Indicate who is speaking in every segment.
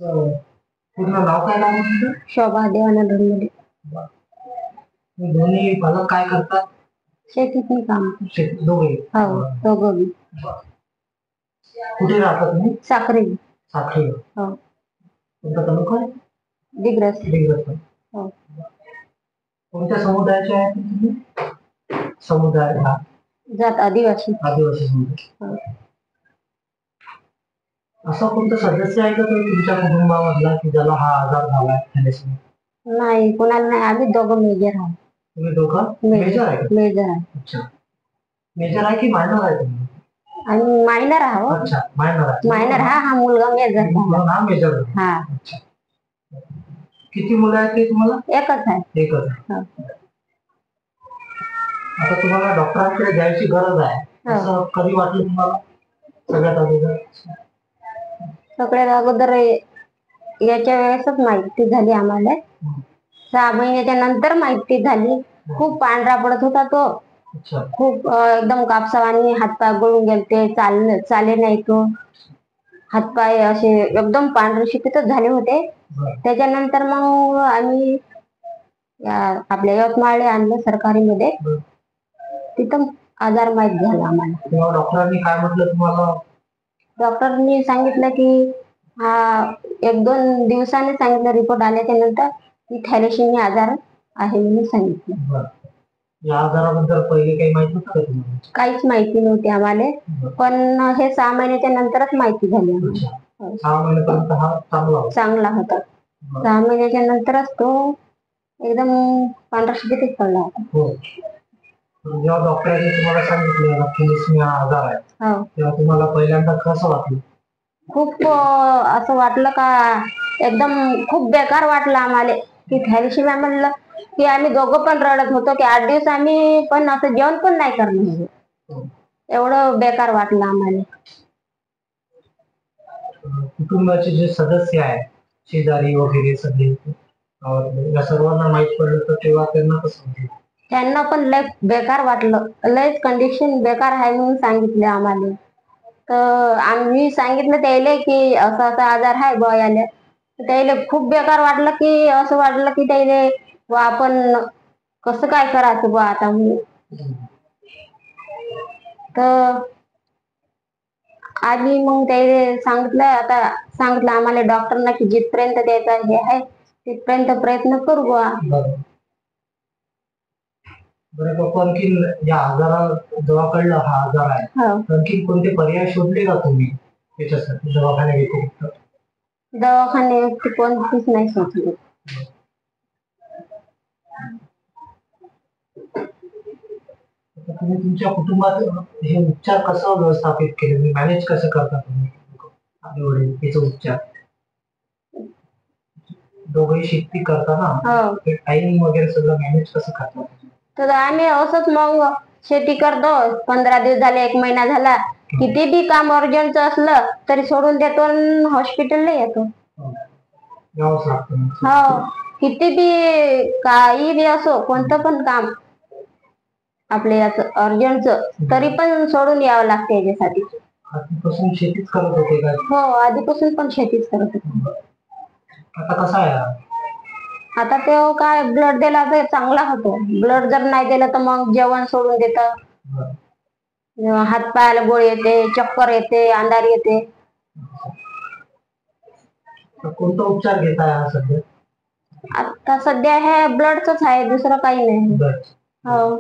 Speaker 1: पूर्ण नाव काय नाव तुमचं?
Speaker 2: शोभा देवानंद धनवडे.
Speaker 1: दोन्ही पालक काय करतात?
Speaker 2: शेतीतली काम.
Speaker 1: शेती दोघे?
Speaker 2: हो, दोघं.
Speaker 1: कुठे राहता तुम्ही?
Speaker 2: साखरे.
Speaker 1: साखरे.
Speaker 2: हो.
Speaker 1: तुमचा तालुका?
Speaker 2: दिग्रस.
Speaker 1: दिग्रस.
Speaker 2: हो.
Speaker 1: कोणत्या समुदायाचे आहे तुम्ही? समुदाय हा
Speaker 2: जात आदिवासी.
Speaker 1: आदिवासी समुदाय. असा कोणता सदस्य आहे का तुमच्या कुटुंबामधला की ज्याला हा आजार झाला थॅलेसेमिया?
Speaker 2: नाही, कोणाला नाही. आम्ही दोघं मेजर आहोत.
Speaker 1: तुम्ही दोघं मेजर आहे?
Speaker 2: मेजर आहे.
Speaker 1: अच्छा. मेजर आहे की मायनर आहे तुम्ही?
Speaker 2: आणि मायनर आहोत.
Speaker 1: अच्छा, मायनर आहे.
Speaker 2: मायनर हा मुलगा मेजर झाला.
Speaker 1: हा मेजर.
Speaker 2: हा.
Speaker 1: अच्छा. किती मुलं आहेत ते तुम्हाला?
Speaker 2: एकच आहे.
Speaker 1: एकच आहे. आता तुम्हाला डॉक्टरांकडे जायची गरज आहे असं कधी वाटलं तुम्हाला? सगळ्यात
Speaker 2: अगोदर याच्या वेळेसच माहिती झाली आम्हाला. 6 महिन्याच्या नंतर माहिती झाली. खूप पांढरा पडत होता तो. खूप एकदम कापसावानी हातपाय गळून गेलते. चाले नाही तो. हातपाय असे एकदम पांढरे शिपीतच झाले होते. त्याच्यानंतर मग आम्ही आपल्या यवतमाळला आणलं सरकारी मध्ये. तिथं आजार माहीत झाला आम्हाला.
Speaker 1: डॉक्टरांनी काय म्हटलं तुम्हाला?
Speaker 2: डॉक्टरनी सांगितलं की हा 1-2 दिवसांनी सांगितलं रिपोर्ट आल्याच्या नंतर की थॅलेसेमिया आजार आहे म्हणून सांगितलं.
Speaker 1: या आजाराबद्दल पहिले काही माहिती होतं का तुम्हाला? काहीच
Speaker 2: माहिती नव्हती आम्हाला. पण हे 6 महिन्याच्या नंतरच माहिती झाली आम्हाला.
Speaker 1: 6 महिन्यापर्यंत हा
Speaker 2: चांगला होता. 6 महिन्याच्या नंतरच तो एकदम पांढरा शिपीतच पडला होता.
Speaker 1: जेव्हा डॉक्टरांनी तुम्हाला सांगितलं थॅलेसेमिया आजार आहे तेव्हा तुम्हाला पहिल्यांदा कसं वाटलं?
Speaker 2: खूप असं वाटलं का एकदम खूप बेकार वाटलं आम्हाला की थॅलेसेमिया म्हणलं की आम्ही दोघं पण रडत होतो की 8 दिवस आम्ही पण असं जेवण पण नाही करणार. एवढं बेकार वाटलं आम्हाला.
Speaker 1: कुटुंबाचे जे सदस्य आहेत शेजारी वगैरे सगळे या सर्वांना माहित पडलं तर तेव्हा त्यांना कसं वाटलं?
Speaker 2: त्यांना पण लय बेकार वाटलं. लयच कंडिशन बेकार आहे म्हणून सांगितले आम्हाला. तर आम्ही सांगितलं त्याला की असा असा आजार आहे बुवा याला. त्याला खूप बेकार वाटलं की असं वाटलं की त्याला आपण कसं काय करायचं बुवा आता म्हणून. तर आम्ही मग त्याला सांगितलं आम्हाला डॉक्टरना की जिथपर्यंत द्यायचा हे आहे तिथपर्यंत प्रयत्न करू बुवा.
Speaker 1: बरं पप्पा, आणखी या आजारा जेव्हा कळलं हा आजार आहे आणखी कोणते पर्याय शोधले का तुम्ही त्याच्यासाठी दवाखान्या व्यतिरिक्त?
Speaker 2: दवाखाने कोणतीच नाही शोधली.
Speaker 1: तुम्ही तुमच्या कुटुंबात हे उपचार कसं व्यवस्थापित केले? मॅनेज कसं करता तुम्ही याचा उपचार? दोघंही शेती करता ना, टाइमिंग वगैरे सगळं मॅनेज कसं करता?
Speaker 2: तर आम्ही असंच मग शेती करतो. 15 दिवस झाले, 1 महिना झाला, किती बी काम अर्जंट असलं तरी सोडून देतो आणि हॉस्पिटलला येतो. किती बी काही बी असो कोणतं पण काम आपल्या याचं अर्जंटचं तरी पण सोडून यावं लागते याच्यासाठी.
Speaker 1: आधीपासून शेतीच करत होते का?
Speaker 2: हो, आधीपासून पण शेतीच करत होते.
Speaker 1: आता कसा आहे?
Speaker 2: आता तो काय ब्लड दिला तर चांगला होतो. ब्लड जर नाही दिलं तर मग जेवण सोडून देतं. हात पायाला गोळी येते, चक्कर येते, अंधार येते.
Speaker 1: कोणता उपचार घेताय हा सध्या?
Speaker 2: आता सध्या हे ब्लडच आहे, दुसरं काही नाही. हो.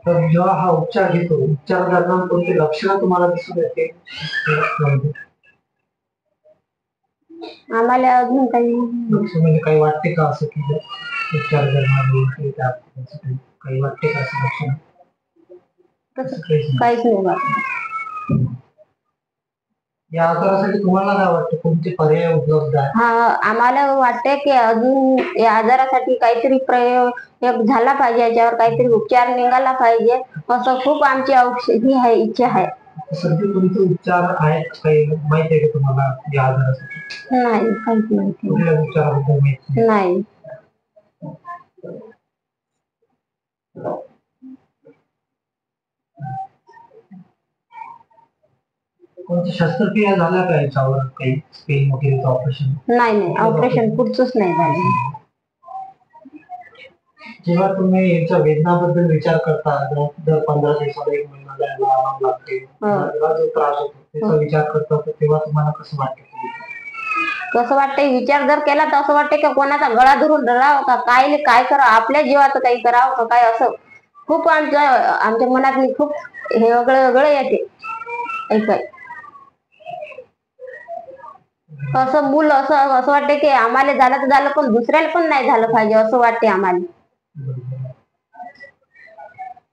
Speaker 1: तर जेव्हा हा उपचार घेतो, उपचार दरम्यान कोणती लक्षणं तुम्हाला दिसून येते?
Speaker 2: आम्हाला अजून काही
Speaker 1: म्हणजे काही वाटते का असं की उपचार दरम्यान काही वाटते का असं लक्षण?
Speaker 2: काहीच नाही वाटत.
Speaker 1: या आजारासाठी तुम्हाला काय वाटतं कोणते पर्याय उपलब्ध आहे?
Speaker 2: आम्हाला वाटते की अजून या आजारासाठी काहीतरी प्रयोग झाला पाहिजे, याच्यावर काहीतरी उपचार निघाला पाहिजे असं खूप आमची औषधी आहे इच्छा आहे.
Speaker 1: सध्या कोणते उपचार आहेत काही माहिती आहे का तुम्हाला या आजारासाठी?
Speaker 2: नाही, काहीच माहिती
Speaker 1: कुठल्या उपचाराबद्दल माहिती
Speaker 2: नाही.
Speaker 1: कोणती शस्त्रक्रिया झाल्या का याच्यावर, काही स्पेन वगैरे ऑपरेशन?
Speaker 2: नाही, ऑपरेशन पुढचंच नाही झालं.
Speaker 1: जेव्हा तुम्ही याच्या वेदनाबद्दल विचार करता, दर 15 दिवसाला 1 महिन्याला यावं लागते, जेव्हा जो त्रास होतो त्याचा विचार करता, तर तेव्हा तुम्हाला कसं वाटतं?
Speaker 2: कसं वाटतंय, विचार जर केला तर असं वाटतंय की कोणाचा गळा धरून रडावं का, काय करावं, आपल्या जीवाचं काही करावं का काय, असं खूप आमच्या मनात खूप हे वेगळं येते. ऐकाय असं मूल असं वाटते की आम्हाला झालं तर झालं, पण दुसऱ्याला पण नाही झालं पाहिजे असं वाटते आम्हाला.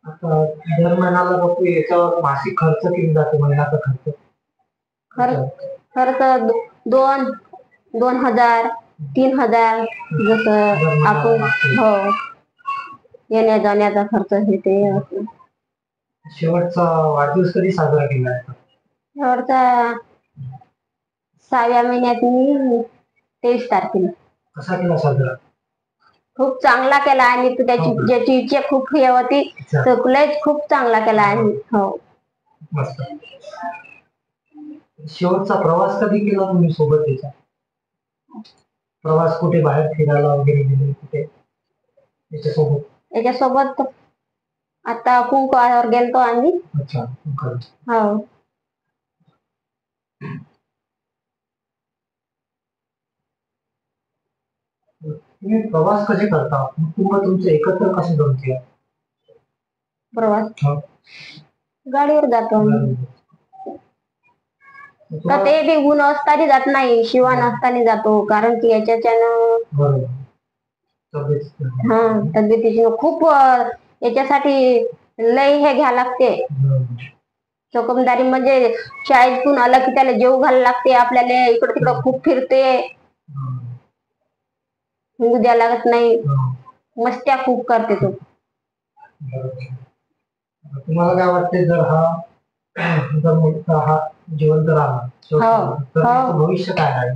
Speaker 1: आता दर महिन्याला बघतो याच्यावर मासिक खर्च किती जातो, महिन्याचा
Speaker 2: खर्च 2,000 3,000 जसं आपण. हो, येण्या जाण्याचा खर्च हे ते.
Speaker 1: शेवटचा वाढदिवस कधी साजरा केला आहे?
Speaker 2: शेवटचा 6व्या महिन्यात 23 तारखेला.
Speaker 1: कसा केला साजरा?
Speaker 2: खूप चांगला केला आणि ज्याची इच्छा खूप हे होती तर खूप चांगला केला आणि. हो,
Speaker 1: मस्त. शेवटचा प्रवास कधी केला तुम्ही सोबत त्याच्या? प्रवास कुठे बाहेर फिरायला वगैरे गेले कुठे
Speaker 2: याच्यासोबत? आता कुंकवावर गेलतो आम्ही.
Speaker 1: अच्छा.
Speaker 2: हो.
Speaker 1: तुम्ही प्रवास कसे करता, कुटुंब तुमचं एकत्र कसं जमते?
Speaker 2: प्रवास गाडीवर जातो आम्ही. तर ते बी ऊन असताना जात नाही, शिवान असताना जातो, कारण की याच्याच्यानं तब्येतीची खूप याच्यासाठी लय हे घ्या लागते. चोकमदारी म्हणजे शाळेतून आलं की त्याला जेव घालायला लागते, आपल्याला इकडं तिकडं खूप फिरते, निघू द्या लागत नाही, मस्त्या खूप करते तो.
Speaker 1: तुम्हाला काय वाटते, जर हा जिवंत राहणार तर भविष्य काय आहे?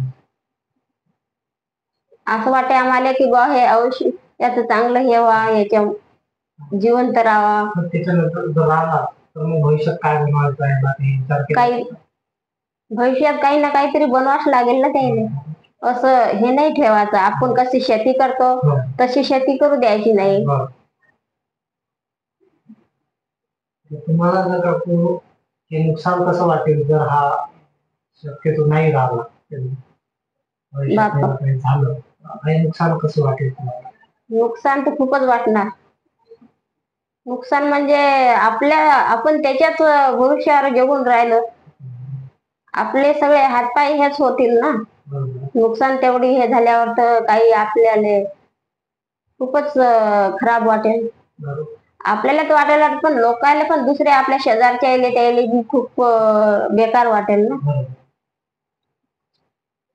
Speaker 2: असं वाटते आम्हाला की बा हे अवश्य याचं चांगलं हे व्हा, याच्या जिवंत राहावा.
Speaker 1: त्याच्यानंतर जर राहणार तर मग भविष्यात काय बनवायचं?
Speaker 2: काही भविष्यात काही ना काहीतरी बनवावंच लागेल ना त्याने. असं हे नाही ठेवायचं, आपण कशी शेती करतो तशी शेती करू द्यायची नाही.
Speaker 1: तुम्हाला जर हे नुकसान कसं वाटेल जर हा शक्यतो नाही राहिला, झालं, हे नुकसान कसं वाटेल तुम्हाला? नुकसान
Speaker 2: तर खूपच वाटणार. नुकसान म्हणजे आपण त्याच्याच भविष्यावर जगून राहिलं, आपले सगळे हातपाय हेच होतील ना. नुकसान तेवढी हे झाल्यावर तर काही आपल्याला खूपच खराब वाटेल. आपल्याला तर वाटायला, पण लोकांना पण दुसऱ्या आपल्या शेजारच्या त्याला खूप बेकार वाटेल ना.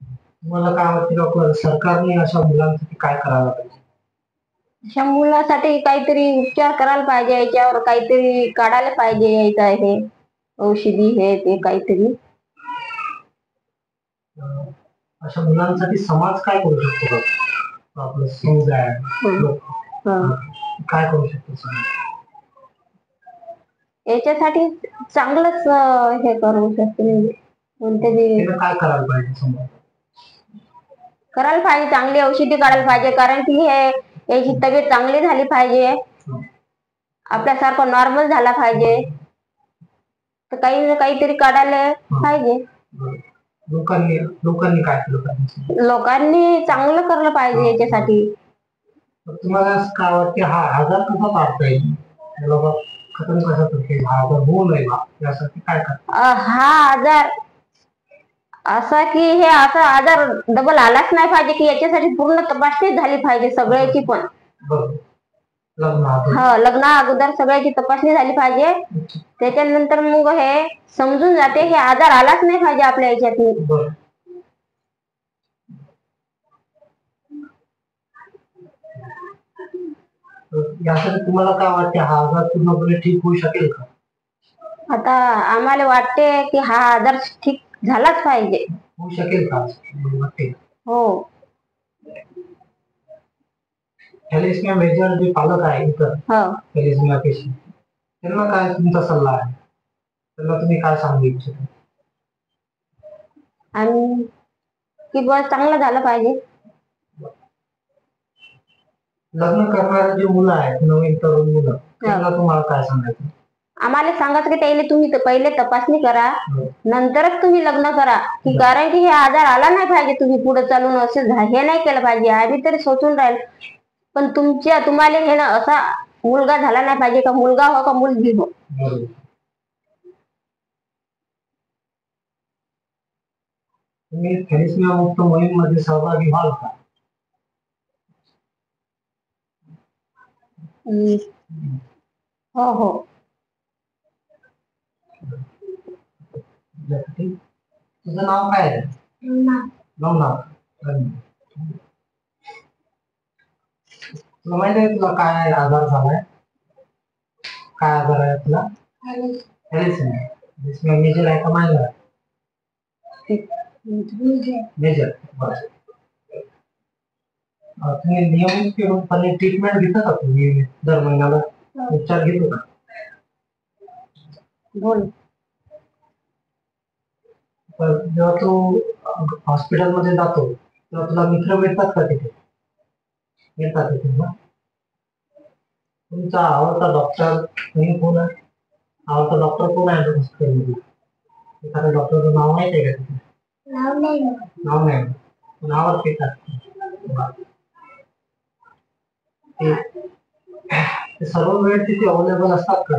Speaker 1: तुम्हाला काय वाटतं सरकारने अशा मुलांसाठी काय करायला पाहिजे?
Speaker 2: अशा मुलासाठी काहीतरी उपचार करायला पाहिजे, याच्यावर काहीतरी काढायला पाहिजे, यायचं हे औषधी हे ते काहीतरी.
Speaker 1: अशा मुलांसाठी समाज काय करू शकतो? आपलं समुदाय काय करू शकतो समाज?
Speaker 2: याच्यासाठी चांगलंच हे करू शकते, कोणते
Speaker 1: काय करायला पाहिजे समाज?
Speaker 2: करायला पाहिजे, चांगली औषधी काढायला पाहिजे, कारण की हे याची तब्येत चांगली झाली पाहिजे, आपल्यासारखं नॉर्मल झाला पाहिजे, तर काही ना काहीतरी काढायला पाहिजे.
Speaker 1: लोकांनी काय केलं पाहिजे?
Speaker 2: लोकांनी चांगलं करलं पाहिजे याच्यासाठी.
Speaker 1: तुम्हाला काय वाटते, हा आजार कसा काढता येईल, खतम कसा करता येईल, हा आजार होऊ नये यासाठी काय करता?
Speaker 2: हा आजार असा की हे असा आजार डबल आलाच नाही पाहिजे, की याच्यासाठी पूर्ण तपासणी झाली पाहिजे सगळ्याची. पण लग्ना अगोदर सगळ्याची तपासणी झाली पाहिजे, त्याच्यानंतर मग हे समजून जाते हे आजार आलाच नाही पाहिजे आपल्या याच्यात.
Speaker 1: यासाठी तुम्हाला काय वाटते, हा आजार पूर्णपणे ठीक होऊ शकेल का?
Speaker 2: आता आम्हाला वाटते की हा आजार ठीक झालाच पाहिजे.
Speaker 1: होऊ शकेल का?
Speaker 2: हो.
Speaker 1: थॅलेसिमिया मेजर जे पालक आहे थॅलेसिमिया पेशंट, त्यांना काय तुमचा सल्ला आहे? त्यांना तुम्ही काय सांगू इच्छिता?
Speaker 2: आणि की बस चांगलं झालं पाहिजे.
Speaker 1: लग्न करणारे जे मुलं आहेत, नवीन तरुण मुलं, त्यांना तुम्हाला काय सांगायचं?
Speaker 2: आम्हाला सांगायचं की त्याला तुम्ही पहिले तपासणी करा, नंतरच तुम्ही लग्न करा. की कारण की हे आजार आला नाही पाहिजे, तुम्ही पुढे चालून असे हे नाही केलं पाहिजे. आम्ही तरी सोचून राहील, पण तुम्हाला हे ना असा मुलगा झाला नाही पाहिजे, का मुलगा हो का मुलगी हो.
Speaker 1: तुम्ही थॅलेसिमिया मुक्त मोहीममध्ये सहभागी व्हाल का?
Speaker 2: हो हो.
Speaker 1: तुझं नाव काय आहे? नवनाथ. तुला माहिती आहे तुला काय आजार झालाय? काय आजार आहे तुला? थॅलेसिमिया मेजर आहे का मायनर आहे? मेजर. तुम्ही नियमितपणे ट्रीटमेंट घेता का? तुम्ही दर महिन्याला उपचार घेतो का?
Speaker 2: बोल.
Speaker 1: जेव्हा तू हॉस्पिटलमध्ये जातो तेव्हा तुला मित्र भेटतात का तिथे? येतात तिथे ना? तुमचा आवडता डॉक्टर कोण आहे? आवडता डॉक्टर कोण आहे हॉस्पिटलमध्ये? एखाद्या डॉक्टरचं नाव माहिती आहे का तिथे? नाव नाही, पण आवडते का? ते सर्व वेळ तिथे अवेलेबल असतात का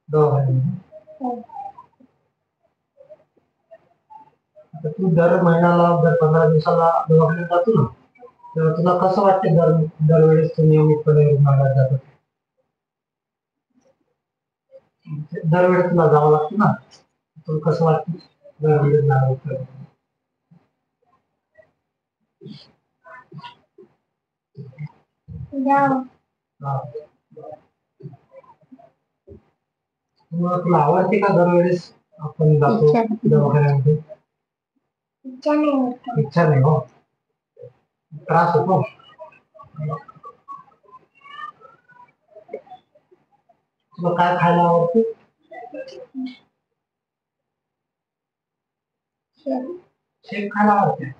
Speaker 1: दवाखान्यामध्ये? तू दर महिन्याला, दर 15 दिवसाला दवाखान्यात जातो ना, तेव्हा तुला कसं वाटते दरवेळेस तू नियमितपणे रुग्णालयात जातो? दरवेळेस तुला जावं लागतं ना, तुला कसं वाटतं दरवेळेस जावं? तुला आवडते का दरवेळेस आपण जातो दवाखान्यामध्ये? इच्छा नाही हो. त्रास होतो. तुला काय खायला आवडते? शेक खायला आवडते.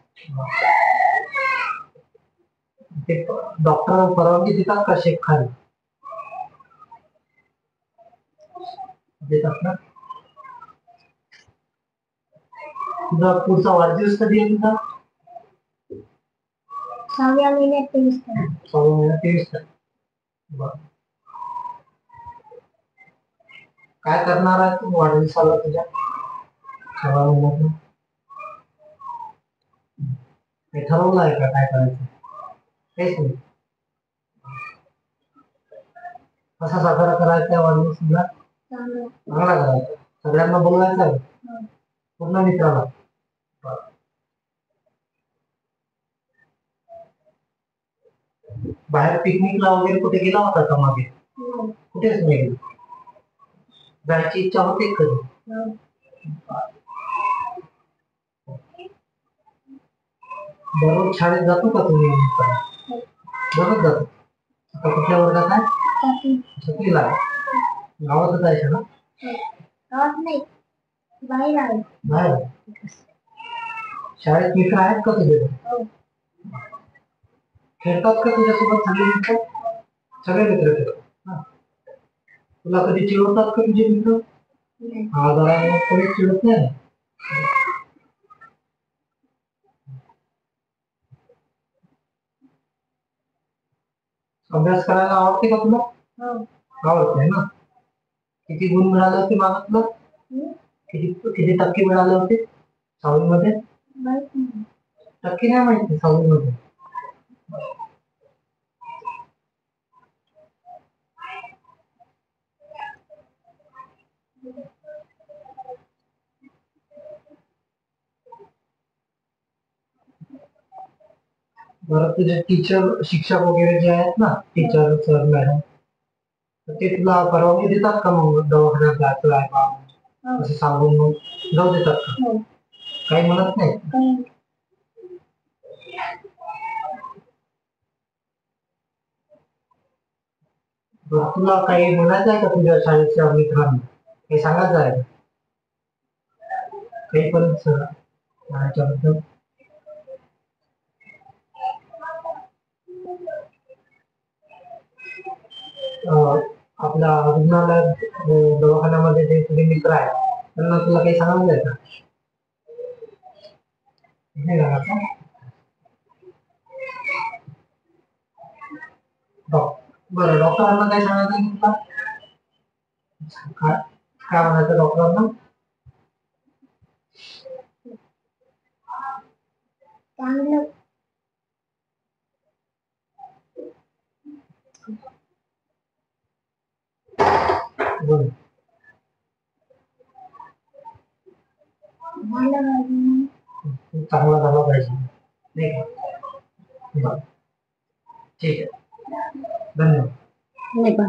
Speaker 1: ते डॉक्टर परवानगी देतात का शेक खायला? देतात ना? तुझा पुढचा वाढदिवस कधी आहे तुझा?
Speaker 2: 6व्या महिन्यात 23 तारीख.
Speaker 1: 6व्या महिन्यात 23 तारीख. बरं. काय करणार आहे तू वाढदिवसाला तुझ्या 6व्या महिन्यात? हे ठरवलं आहे का काय करायचं? काहीच नाही. कसा साजरा करायचा वाढदिवस तुझा? चांगला करायचा. सगळ्यांना बोलवायचं पूर्ण मित्राला? बाहेर पिकनिकला वगैरे कुठे गेला होता का मागे? कुठेच नाही गेला. जायची इच्छा होते कधी? दररोज शाळेत जातो का तुम्ही? दररोज जातो. आता कुठल्या वर्गात आहे? 7वीला आहे. गावातच आहे शाळा?
Speaker 2: गावात नाही, बाहेर आहे.
Speaker 1: बाहेर. शाळेत मित्र आहेत का तुझे? खेळतात का तुझ्यासोबत सगळे मित्र? सगळे मित्र खेळतात. तुला कधी चिडवतात का तुझे मित्र? जरा कोणी चिडत नाही. अभ्यास करायला आवडते का तुला? आवडते ना? किती गुण मिळाले होते मागं तुला? किती टक्के मिळाले होते 6वी मध्ये? टक्के नाही माहिती 6वी मध्ये? बरं, तुझे टीचर, शिक्षक वगैरे जे आहेत ना, टीचर सर मॅडम, ते तुला परवानगी देतात का मग दवाखान्यात जायचं आहे का असं सांगून मग जाऊ देतात का? काही म्हणत नाही? बरं, तुला काही म्हणायचं आहे का तुझ्या शाळेच्या मित्रांना? काही सांगायचं आहे? काही पण सर याच्याबद्दल आपल्या रुग्णालयात दवाखान्यामध्ये जे तुझे मित्र आहे त्यांना तुला काही सांगायचं आहे का? नाही सांगायचं? बरं, डॉक्टरांना काय सांगायचं आहे तुला? काय काय म्हणायचं डॉक्टरांना?
Speaker 2: चांगलं
Speaker 1: बोल. चांगला झाला पाहिजे नाही का? बरं, ठीक आहे, धन्यवाद.
Speaker 2: नाही पण